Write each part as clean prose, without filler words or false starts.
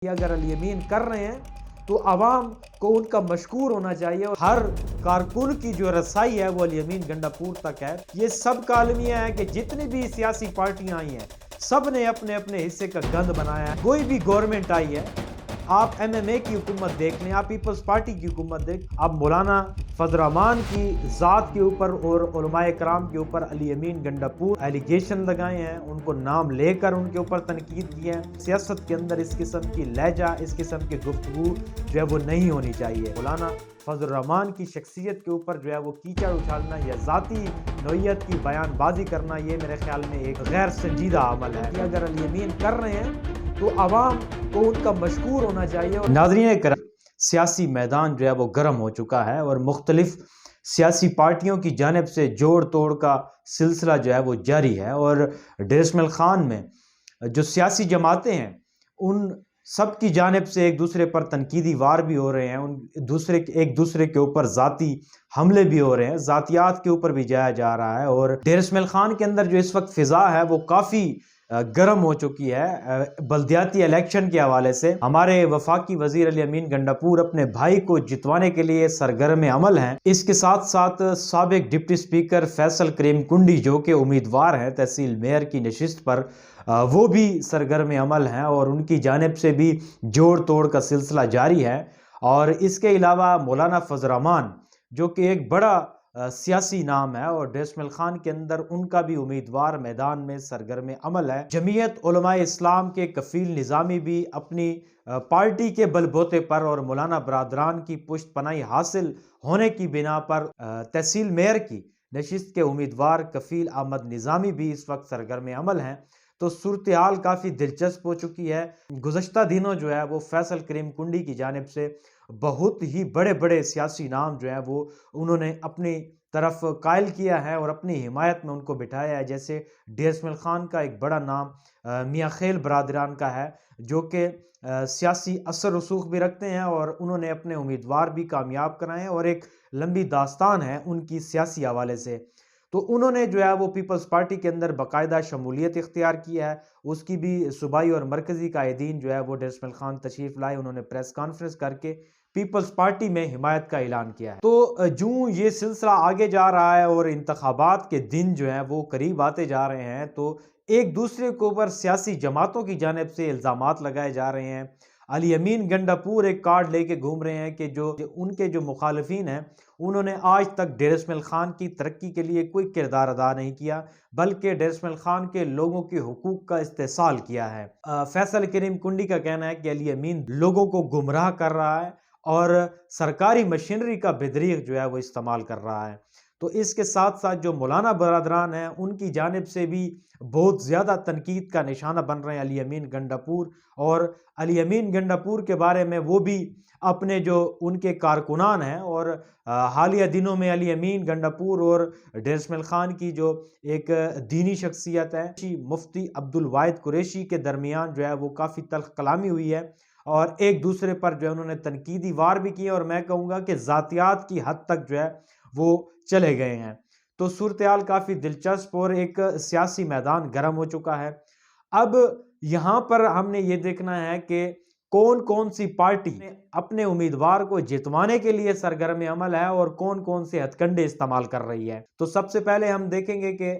اگر الیمین کر رہے ہیں تو عوام کو ان کا مشکور ہونا چاہیے اور ہر کارکن کی جو رسائی ہے وہ الیمین گنڈا پور تک ہے۔ یہ سب کا المیہ ہے کہ جتنی بھی سیاسی پارٹیاں آئی ہیں سب نے اپنے اپنے حصے کا گند بنایا ہے۔ کوئی بھی گورنمنٹ آئی ہے، آپ ایم ایم اے کی حکومت دیکھ لیں، آپ پیپلز پارٹی کی حکومت دیکھ، آپ مولانا فضل الرحمان کی ذات کے اوپر اور علماء کرام کے اوپر الیمین گنڈا پور ایلیگیشن لگائے ہیں، ان کو نام لے کر ان کے اوپر تنقید کی ہے۔ سیاست کے اندر اس قسم کی لہجہ، اس قسم کی گفتگو جو ہے وہ نہیں ہونی چاہیے۔ مولانا فضل الرحمان کی شخصیت کے اوپر جو ہے وہ کیچڑ اچھالنا یا ذاتی نوعیت کی بیان بازی کرنا، یہ میرے خیال میں ایک غیر سنجیدہ عمل ہے۔ کہ اگر الیمین کر رہے ہیں تو عوام کو ان کا مشکور ہونا چاہیے۔ ناظرین کرام، سیاسی میدان جو ہے وہ گرم ہو چکا ہے اور مختلف سیاسی پارٹیوں کی جانب سے جوڑ توڑ کا سلسلہ جو ہے وہ جاری ہے، اور ڈیر اسماعیل خان میں جو سیاسی جماعتیں ہیں ان سب کی جانب سے ایک دوسرے پر تنقیدی وار بھی ہو رہے ہیں، ایک دوسرے کے اوپر ذاتی حملے بھی ہو رہے ہیں، ذاتیات کے اوپر بھی جایا جا رہا ہے، اور ڈیر اسماعیل خان کے اندر جو اس وقت فضا ہے وہ کافی گرم ہو چکی ہے۔ بلدیاتی الیکشن کے حوالے سے ہمارے وفاقی وزیر الیمین گنڈا پور اپنے بھائی کو جتوانے کے لیے سرگرم عمل ہیں۔ اس کے ساتھ ساتھ سابق ڈپٹی سپیکر فیصل کریم کنڈی جو کہ امیدوار ہیں تحصیل میئر کی نشست پر، وہ بھی سرگرم عمل ہیں اور ان کی جانب سے بھی جوڑ توڑ کا سلسلہ جاری ہے۔ اور اس کے علاوہ مولانا فضل الرحمان جو کہ ایک بڑا سیاسی نام ہے، اور ڈیر اسماعیل خان کے اندر ان کا بھی امیدوار میدان میں سرگرم عمل ہے۔ جمعیت علماء اسلام کے کفیل نظامی بھی اپنی پارٹی کے بل بوتے پر اور مولانا برادران کی پشت پناہی حاصل ہونے کی بنا پر تحصیل میئر کی نشست کے امیدوار کفیل احمد نظامی بھی اس وقت سرگرم عمل ہیں۔ تو صورتحال کافی دلچسپ ہو چکی ہے۔ گزشتہ دنوں جو ہے وہ فیصل کریم کنڈی کی جانب سے بہت ہی بڑے بڑے سیاسی نام جو ہیں وہ انہوں نے اپنی طرف قائل کیا ہے اور اپنی حمایت میں ان کو بٹھایا ہے، جیسے ڈیر اسماعیل خان کا ایک بڑا نام میاں خیل برادران کا ہے جو کہ سیاسی اثر رسوخ بھی رکھتے ہیں، اور انہوں نے اپنے امیدوار بھی کامیاب کرائے ہیں اور ایک لمبی داستان ہے ان کی سیاسی حوالے سے۔ تو انہوں نے جو ہے وہ پیپلز پارٹی کے اندر باقاعدہ شمولیت اختیار کی ہے، اس کی بھی صوبائی اور مرکزی قائدین جو ہے وہ ڈیر اسماعیل خان تشریف لائے، انہوں نے پریس کانفرنس کر کے پیپلز پارٹی میں حمایت کا اعلان کیا ہے۔ تو جو یہ سلسلہ آگے جا رہا ہے اور انتخابات کے دن جو ہیں وہ قریب آتے جا رہے ہیں، تو ایک دوسرے کے اوپر سیاسی جماعتوں کی جانب سے الزامات لگائے جا رہے ہیں۔ الیمین گنڈا پور ایک کارڈ لے کے گھوم رہے ہیں کہ جو ان کے جو مخالفین ہیں انہوں نے آج تک ڈیر اسماعیل خان کی ترقی کے لیے کوئی کردار ادا نہیں کیا، بلکہ ڈیر اسماعیل خان کے لوگوں کے حقوق کا استحصال کیا ہے۔ فیصل کریم کنڈی کا کہنا ہے کہ الیمین لوگوں کو گمراہ کر رہا ہے اور سرکاری مشینری کا بدریغ جو ہے وہ استعمال کر رہا ہے۔ تو اس کے ساتھ ساتھ جو مولانا برادران ہیں ان کی جانب سے بھی بہت زیادہ تنقید کا نشانہ بن رہے ہیں الیمین گنڈا پور، اور الیمین گنڈا پور کے بارے میں وہ بھی اپنے جو ان کے کارکنان ہیں، اور حالیہ دنوں میں الیمین گنڈا پور اور ڈیر اسماعیل خان کی جو ایک دینی شخصیت ہے مفتی عبدالواحد قریشی کے درمیان جو ہے وہ کافی تلخ کلامی ہوئی ہے، اور ایک دوسرے پر جو ہے انہوں نے تنقیدی وار بھی کیے، اور میں کہوں گا کہ ذاتیات کی حد تک جو ہے وہ چلے گئے ہیں۔ تو صورتحال کافی دلچسپ اور ایک سیاسی میدان گرم ہو چکا ہے۔ اب یہاں پر ہم نے یہ دیکھنا ہے کہ کون کون سی پارٹی اپنے امیدوار کو جتوانے کے لیے سرگرم عمل ہے اور کون کون سے ہتھ کنڈے استعمال کر رہی ہے۔ تو سب سے پہلے ہم دیکھیں گے کہ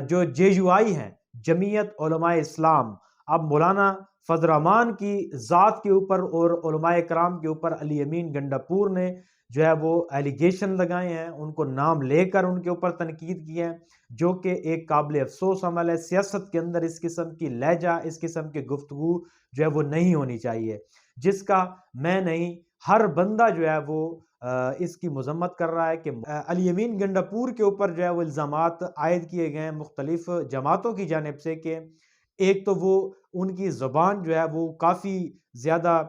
جو جے یو آئی ہیں، جمعیت علماء اسلام، اب مولانا فضل الرحمان کی ذات کے اوپر اور علماء کرام کے اوپر الیمین گنڈا پور نے جو ہے وہ ایلیگیشن لگائے ہیں، ان کو نام لے کر ان کے اوپر تنقید کی ہے، جو کہ ایک قابل افسوس عمل ہے۔ سیاست کے اندر اس قسم کی لہجہ، اس قسم کی گفتگو جو ہے وہ نہیں ہونی چاہیے، جس کا میں نہیں ہر بندہ جو ہے وہ اس کی مذمت کر رہا ہے کہ الیمین گنڈا پور کے اوپر جو ہے وہ الزامات عائد کیے گئے ہیں مختلف جماعتوں کی جانب سے، کہ ایک تو وہ ان کی زبان جو ہے وہ کافی زیادہ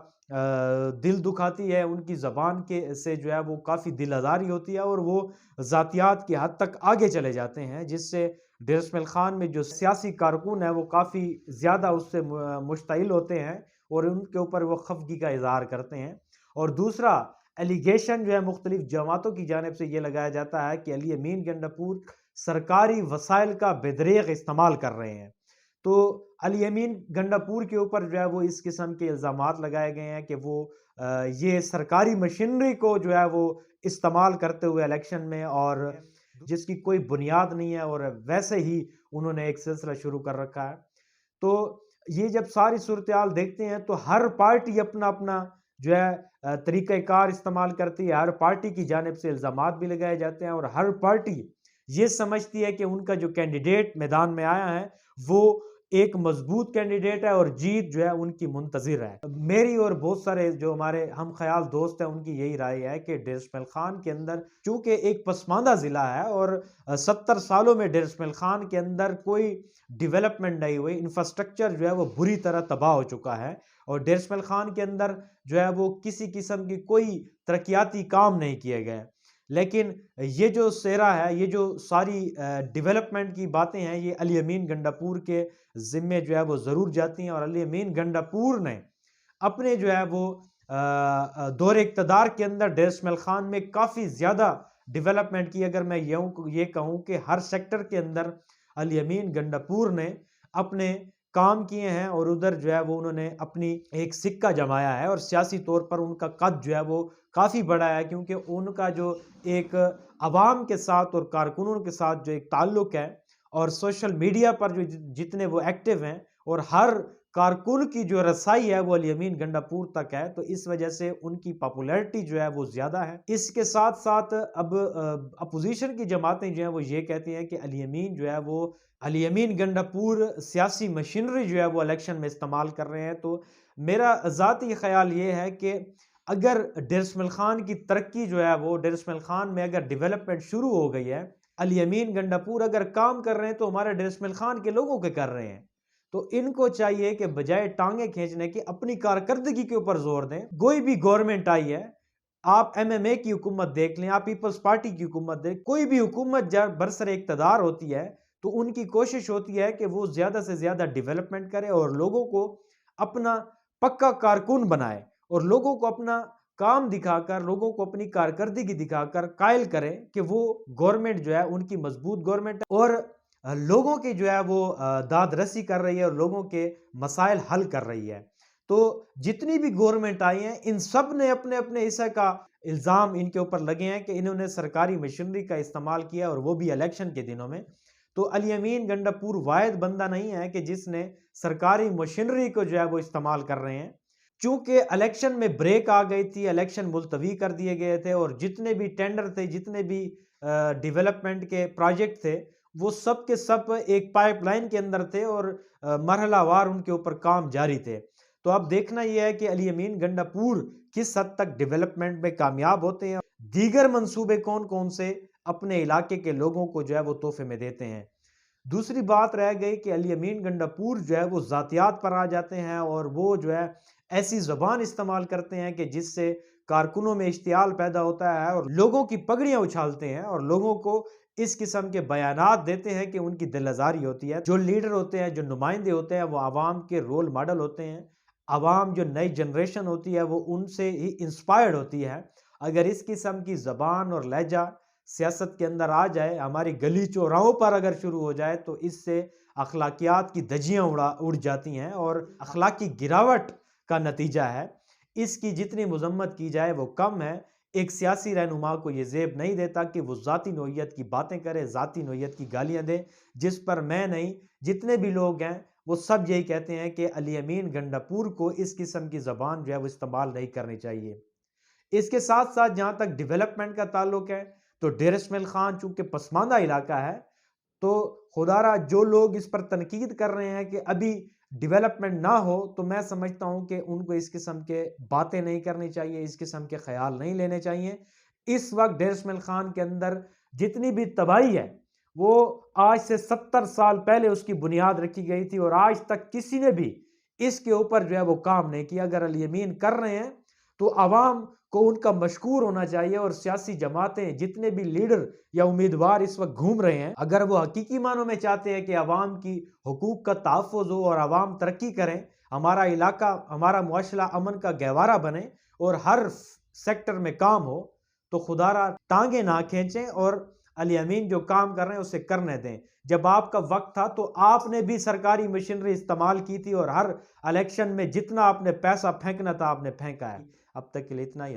دل دکھاتی ہے، ان کی زبان کے سے جو ہے وہ کافی دل آزاری ہوتی ہے، اور وہ ذاتیات کی حد تک آگے چلے جاتے ہیں، جس سے ڈیر اسماعیل خان میں جو سیاسی کارکن ہے وہ کافی زیادہ اس سے مشتعل ہوتے ہیں اور ان کے اوپر وہ خفگی کا اظہار کرتے ہیں۔ اور دوسرا ایلیگیشن جو ہے مختلف جماعتوں کی جانب سے یہ لگایا جاتا ہے کہ الیمین گنڈا پور سرکاری وسائل کا بدریغ استعمال کر رہے ہیں۔ تو علی امین گنڈاپور کے اوپر جو ہے وہ اس قسم کے الزامات لگائے گئے ہیں کہ وہ یہ سرکاری مشینری کو جو ہے وہ استعمال کرتے ہوئے الیکشن میں، اور جس کی کوئی بنیاد نہیں ہے، اور ویسے ہی انہوں نے ایک سلسلہ شروع کر رکھا ہے۔ تو یہ جب ساری صورتحال دیکھتے ہیں تو ہر پارٹی اپنا اپنا جو ہے طریقہ کار استعمال کرتی ہے، ہر پارٹی کی جانب سے الزامات بھی لگائے جاتے ہیں، اور ہر پارٹی یہ سمجھتی ہے کہ ان کا جو کینڈیڈیٹ میدان میں آیا ہے وہ ایک مضبوط کینڈیڈیٹ ہے اور جیت جو ہے ان کی منتظر ہے۔ میری اور بہت سارے جو ہمارے ہم خیال دوست ہیں ان کی یہی رائے ہے کہ ڈیر اسماعیل خان کے اندر چونکہ ایک پسماندہ ضلع ہے، اور 70 سالوں میں ڈیر اسماعیل خان کے اندر کوئی ڈیولپمنٹ نہیں ہوئی، انفراسٹرکچر جو ہے وہ بری طرح تباہ ہو چکا ہے، اور ڈیر اسماعیل خان کے اندر جو ہے وہ کسی قسم کی کوئی ترقیاتی کام نہیں کیے گئے۔ لیکن یہ جو سیرا ہے، یہ جو ساری ڈیولپمنٹ کی باتیں ہیں، یہ علی امین گنڈاپور کے ذمے جو ہے وہ ضرور جاتی ہیں، اور علی امین گنڈاپور نے اپنے جو ہے وہ دور اقتدار کے اندر ڈیر اسماعیل خان میں کافی زیادہ ڈیولپمنٹ کی۔ اگر میں یہ کہوں کہ ہر سیکٹر کے اندر علی امین گنڈاپور نے اپنے کام کیے ہیں، اور ادھر جو ہے وہ انہوں نے اپنی ایک سکہ جمایا ہے، اور سیاسی طور پر ان کا قد جو ہے وہ کافی بڑا ہے، کیونکہ ان کا جو ایک عوام کے ساتھ اور کارکنوں کے ساتھ جو ایک تعلق ہے، اور سوشل میڈیا پر جو جتنے وہ ایکٹیو ہیں، اور ہر کارکن کی جو رسائی ہے وہ علی امین گنڈاپور تک ہے، تو اس وجہ سے ان کی پاپولیرٹی جو ہے وہ زیادہ ہے۔ اس کے ساتھ ساتھ اب اپوزیشن کی جماعتیں جو ہیں وہ یہ کہتی ہیں کہ علی امین جو ہے وہ علی امین گنڈاپور سیاسی مشینری جو ہے وہ الیکشن میں استعمال کر رہے ہیں۔ تو میرا ذاتی خیال یہ ہے کہ اگر ڈیر اسماعیل خان کی ترقی جو ہے وہ ڈیر اسماعیل خان میں اگر ڈیولپمنٹ شروع ہو گئی ہے، علی امین گنڈاپور اگر کام کر رہے ہیں تو ہمارے ڈیر اسماعیل خان کے لوگوں کے کر رہے ہیں، تو ان کو چاہیے کہ بجائے ٹانگیں کھینچنے کی اپنی کارکردگی کے اوپر زور دیں۔ کوئی بھی گورنمنٹ آئی ہے، آپ MMA کی حکومت دیکھ لیں، آپ پیپلز پارٹی کی حکومت دیکھ، کوئی بھی حکومت جب برسر اقتدار ہوتی ہے تو ان کی کوشش ہوتی ہے کہ وہ زیادہ سے زیادہ ڈیولپمنٹ کرے، اور لوگوں کو اپنا پکا کارکن بنائے، اور لوگوں کو اپنا کام دکھا کر، لوگوں کو اپنی کارکردگی دکھا کر قائل کرے کہ وہ گورنمنٹ جو ہے ان کی مضبوط گورنمنٹ ہے، اور لوگوں کی جو ہے وہ داد رسی کر رہی ہے، اور لوگوں کے مسائل حل کر رہی ہے۔ تو جتنی بھی گورنمنٹ آئی ہیں ان سب نے اپنے اپنے حصے کا الزام ان کے اوپر لگے ہیں کہ انہوں نے سرکاری مشینری کا استعمال کیا، اور وہ بھی الیکشن کے دنوں میں۔ تو علی امین گنڈاپور واحد بندہ نہیں ہے کہ جس نے سرکاری مشینری کو جو ہے وہ استعمال کر رہے ہیں، چونکہ الیکشن میں بریک آ گئی تھی، الیکشن ملتوی کر دیے گئے تھے، اور جتنے بھی ٹینڈر تھے، جتنے بھی ڈیولپمنٹ کے پروجیکٹ تھے، وہ سب کے سب ایک پائپ لائن کے اندر تھے، اور مرحلہ وار ان کے اوپر کام جاری تھے۔ تو اب دیکھنا یہ ہے کہ علی امین گنڈاپور کس حد تک ڈیولپمنٹ میں کامیاب ہوتے ہیں، دیگر منصوبے کون کون سے اپنے علاقے کے لوگوں کو جو ہے وہ تحفے میں دیتے ہیں۔ دوسری بات رہ گئی کہ علی امین گنڈاپور جو ہے وہ ذاتیات پر آ جاتے ہیں، اور وہ جو ہے ایسی زبان استعمال کرتے ہیں کہ جس سے کارکنوں میں اشتعال پیدا ہوتا ہے، اور لوگوں کی پگڑیاں اچھالتے ہیں، اور لوگوں کو اس قسم کے بیانات دیتے ہیں کہ ان کی دل آزاری ہوتی ہے۔ جو لیڈر ہوتے ہیں، جو نمائندے ہوتے ہیں، وہ عوام کے رول ماڈل ہوتے ہیں۔ عوام جو نئی جنریشن ہوتی ہے وہ ان سے ہی انسپائرڈ ہوتی ہے۔ اگر اس قسم کی زبان اور لہجہ سیاست کے اندر آ جائے، ہماری گلی چوراہوں پر اگر شروع ہو جائے، تو اس سے اخلاقیات کی دھجیاں اڑ جاتی ہیں، اور اخلاقی گراوٹ کا نتیجہ ہے۔ اس کی جتنی مذمت کی جائے وہ کم ہے۔ ایک سیاسی رہنما کو یہ زیب نہیں دیتا کہ وہ ذاتی نوعیت کی باتیں کرے، ذاتی نوعیت کی گالیاں دے، جس پر میں نہیں، جتنے بھی لوگ ہیں وہ سب یہی کہتے ہیں کہ علی امین گنڈاپور کو اس قسم کی زبان جو ہے وہ استعمال نہیں کرنی چاہیے۔ اس کے ساتھ ساتھ جہاں تک ڈیولپمنٹ کا تعلق ہے، تو ڈیر اسماعیل خان چونکہ پسماندہ علاقہ ہے، تو خدا را جو لوگ اس پر تنقید کر رہے ہیں کہ ابھی ڈیولپمنٹ نہ ہو، تو میں سمجھتا ہوں کہ ان کو اس قسم کے باتیں نہیں کرنی چاہیے، اس قسم کے خیال نہیں لینے چاہیے۔ اس وقت ڈیر اسماعیل خان کے اندر جتنی بھی تباہی ہے وہ آج سے 70 سال پہلے اس کی بنیاد رکھی گئی تھی، اور آج تک کسی نے بھی اس کے اوپر جو ہے وہ کام نہیں کیا۔ اگر علی امین کر رہے ہیں تو عوام کو ان کا مشکور ہونا چاہیے، اور سیاسی جماعتیں جتنے بھی لیڈر یا امیدوار اس وقت گھوم رہے ہیں، اگر وہ حقیقی معنوں میں چاہتے ہیں کہ عوام کی حقوق کا تحفظ ہو اور عوام ترقی کریں، ہمارا علاقہ، ہمارا معاشرہ امن کا گہوارہ بنے، اور ہر سیکٹر میں کام ہو، تو خدا را ٹانگیں نہ کھینچیں، اور علی امین جو کام کر رہے ہیں اسے کرنے دیں. جب آپ کا وقت تھا تو آپ نے بھی سرکاری مشینری استعمال کی تھی اور ہر الیکشن میں جتنا آپ نے پیسہ پھینکنا تھا آپ نے پھینکا ہے. اب تک کے لیے اتنا ہی.